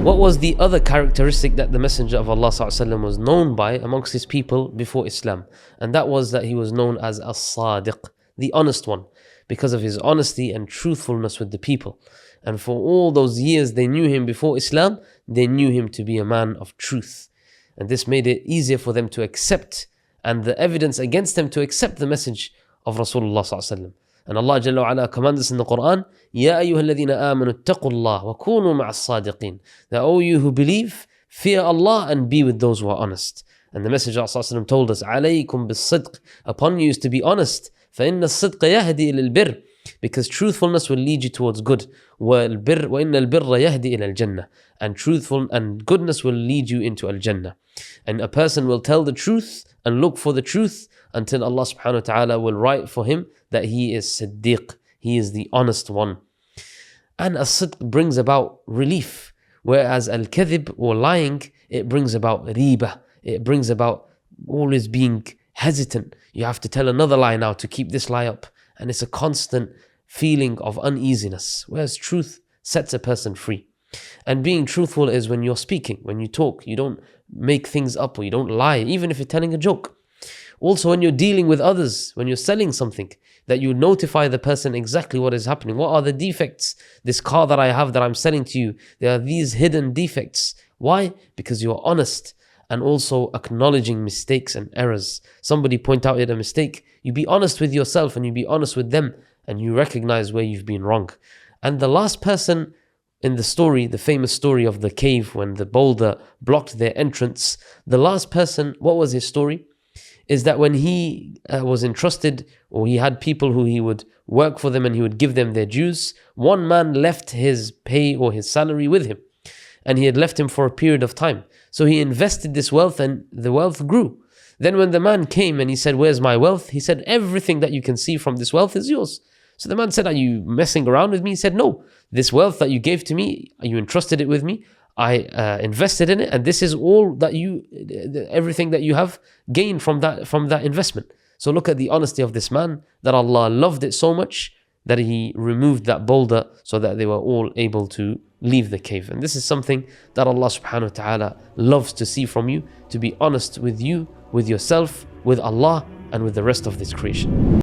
What was the other characteristic that the Messenger of Allah ﷺ was known by amongst his people before Islam? And that was that he was known as As-Sadiq, the honest one, because of his honesty and truthfulness with the people. And for all those years they knew him before Islam, they knew him to be a man of truth. And this made it easier for them to accept, and the evidence against them to accept the message of Rasulullah ﷺ. And Allah Jalla wa Ala commands us in the Qur'an, Ya ayyuhalladhina amanu attaqullah wa kunu ma'as sadiqin. That all you who believe, fear Allah and be with those who are honest. And the Messenger of Allah told us, Alaykum bis-sidq, upon you is to be honest. فَإِنَّ الصِّدْقَ يَهْدِي إِلَى الْبِرِّ, because truthfulness will lead you towards good. وَإِنَّ الْبِرَّ يَهْدِي إِلَى الْجَنَّةِ, and truthful and goodness will lead you into Al-Jannah. And a person will tell the truth and look for the truth until Allah subhanahu wa ta'ala will write for him that he is Siddiq, he is the honest one. And as-sidq brings about relief, whereas al-kadhib or lying, it brings about riba, it brings about always being hesitant. You have to tell another lie now to keep this lie up, and it's a constant feeling of uneasiness, whereas truth sets a person free. And being truthful is when you're speaking, when you talk, you don't make things up or you don't lie, even if you're telling a joke. Also, when you're dealing with others, when you're selling something, that you notify the person exactly what is happening. What are the defects? This car that I have that I'm selling to you, there are these hidden defects. Why? Because you're honest and also acknowledging mistakes and errors. Somebody point out a mistake, you be honest with yourself and you be honest with them, and you recognize where you've been wrong. And the last person in the story, the famous story of the cave when the boulder blocked their entrance, the last person, what was his story? Is that when he was entrusted, or he had people who he would work for them and he would give them their dues, one man left his pay or his salary with him, and he had left him for a period of time. So he invested this wealth and the wealth grew. Then when the man came and he said, where's my wealth? He said, everything that you can see from this wealth is yours. So the man said, are you messing around with me? He said, no, this wealth that you gave to me, you entrusted it with me, I invested in it, and this is all that everything that you have gained from that investment. So look at the honesty of this man, that Allah loved it so much that he removed that boulder so that they were all able to leave the cave. And this is something that Allah subhanahu wa ta'ala loves to see from you, to be honest with you, with yourself, with Allah, and with the rest of this creation.